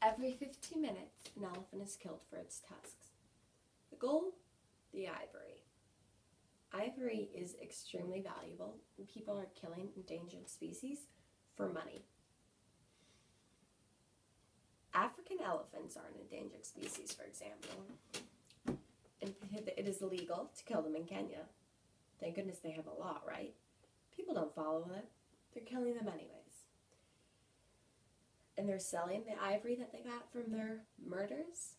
Every 15 minutes, an elephant is killed for its tusks. The goal? The ivory. Ivory is extremely valuable, and people are killing endangered species for money. African elephants are an endangered species, for example, and it is illegal to kill them in Kenya. Thank goodness they have a law, right? People don't follow it. They're killing them anyways. And they're selling the ivory that they got from their murders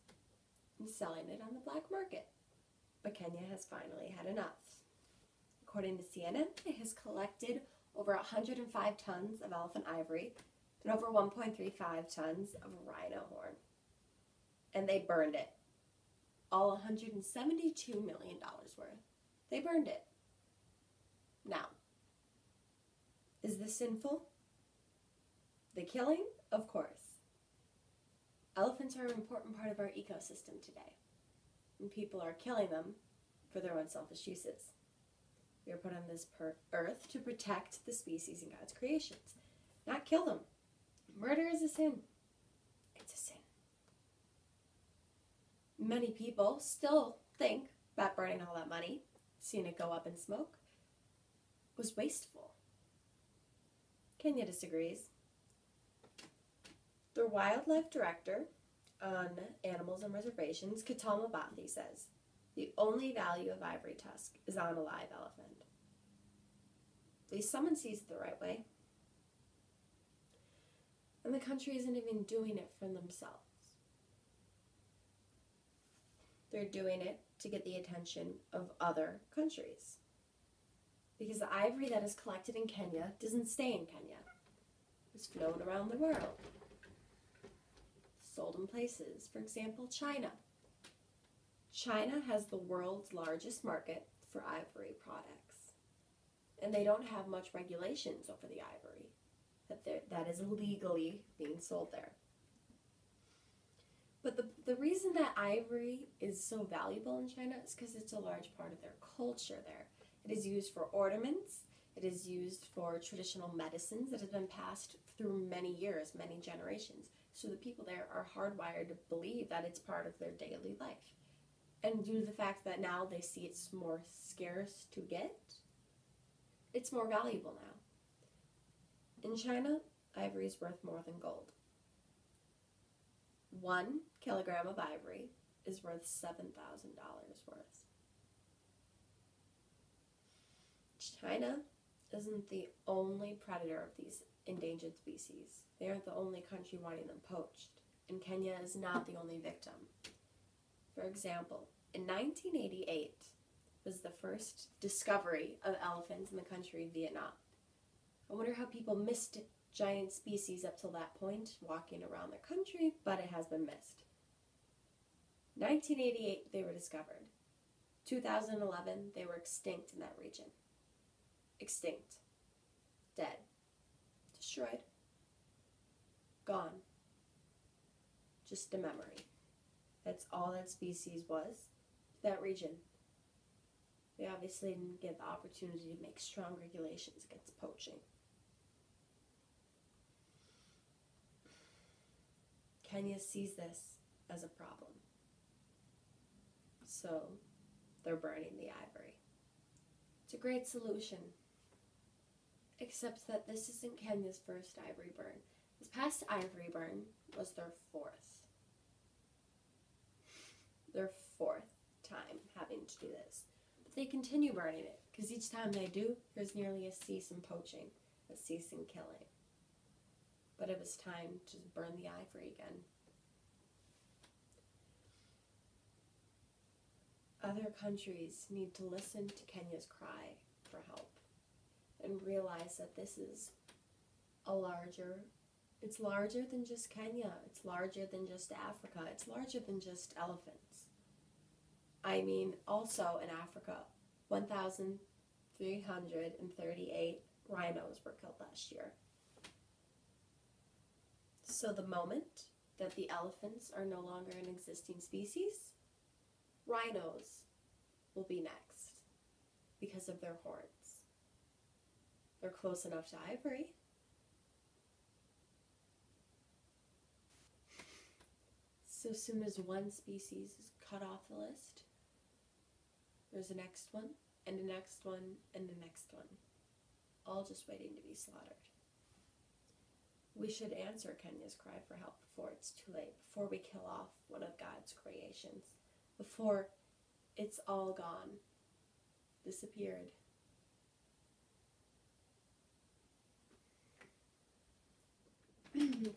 and selling it on the black market. But Kenya has finally had enough. According to CNN, it has collected over 105 tons of elephant ivory and over 1.35 tons of rhino horn. And they burned it. All $172 million worth. They burned it. Now, is this sinful? The killing? Of course. Elephants are an important part of our ecosystem today, and people are killing them for their own selfish uses. We are put on this earth to protect the species in God's creations, not kill them. Murder is a sin. It's a sin. Many people still think that burning all that money, seeing it go up in smoke, was wasteful. Kenya disagrees. The wildlife director on animals and reservations, Katal Mabathi, says, the only value of ivory tusk is on a live elephant. At least someone sees it the right way. And the country isn't even doing it for themselves. They're doing it to get the attention of other countries. Because the ivory that is collected in Kenya doesn't stay in Kenya. It's flown around the world. Sold in places. For example, China. China has the world's largest market for ivory products. And they don't have much regulations over the ivory that is illegally being sold there. But the reason that ivory is so valuable in China is because it's a large part of their culture there. It is used for ornaments. It is used for traditional medicines that have been passed through many years, many generations. So the people there are hardwired to believe that it's part of their daily life. And due to the fact that now they see it's more scarce to get, it's more valuable now. In China, ivory is worth more than gold. 1 kilogram of ivory is worth $7,000 worth. China isn't the only predator of these endangered species. They aren't the only country wanting them poached, and Kenya is not the only victim. For example, in 1988 was the first discovery of elephants in the country of Vietnam. I wonder how people missed giant species up till that point, walking around the country, but it has been missed. 1988, they were discovered. 2011, they were extinct in that region. Extinct. Dead. Destroyed. Gone. Just a memory. That's all that species was. That region. They obviously didn't get the opportunity to make strong regulations against poaching. Kenya sees this as a problem. So they're burning the ivory. It's a great solution. Except that this isn't Kenya's first ivory burn. This past ivory burn was their fourth. Their fourth time having to do this. But they continue burning it, because each time they do, there's nearly a cease in poaching, a cease in killing. But it was time to burn the ivory again. Other countries need to listen to Kenya's cry for help and realize that this is it's larger than just Kenya. It's larger than just Africa. It's larger than just elephants. I mean, also in Africa, 1,338 rhinos were killed last year. So the moment that the elephants are no longer an existing species, rhinos will be next because of their horns. They're close enough to ivory. So soon as one species is cut off the list, there's a next one, and the next one, and the next one, all just waiting to be slaughtered. We should answer Kenya's cry for help before it's too late, before we kill off one of God's creations, before it's all gone, disappeared.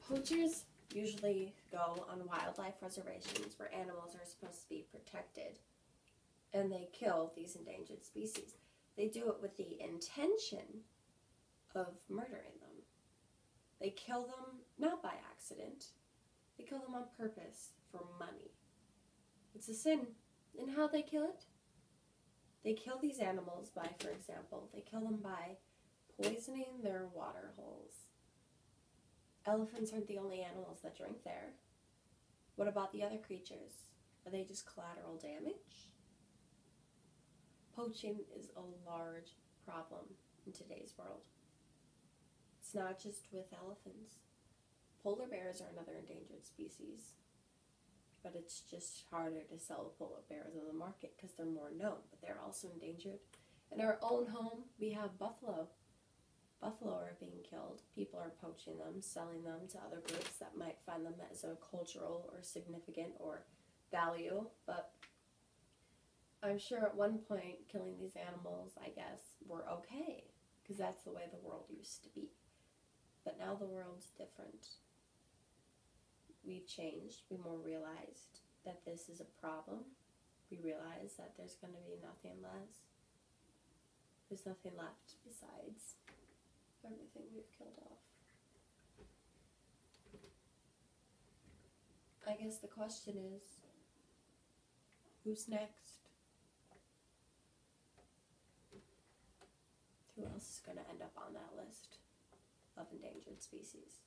Poachers usually go on wildlife reservations where animals are supposed to be protected, and they kill these endangered species. They do it with the intention of murdering them. They kill them not by accident. They kill them on purpose for money. It's a sin in how they kill it. They kill these animals by, for example, they kill them by poisoning their water holes. Elephants aren't the only animals that drink there. What about the other creatures? Are they just collateral damage? Poaching is a large problem in today's world. It's not just with elephants. Polar bears are another endangered species, but it's just harder to sell polar bears on the market because they're more known, but they're also endangered. In our own home, we have buffalo. Buffalo are being killed. People are poaching them, selling them to other groups that might find them as a cultural or significant or value, but I'm sure at one point killing these animals, I guess, were okay, because that's the way the world used to be. But now the world's different. We've changed. We more realized that this is a problem. We realize that there's going to be nothing less. There's nothing left besides everything we've killed off. I guess the question is, who's next? Who else is going to end up on that list of endangered species?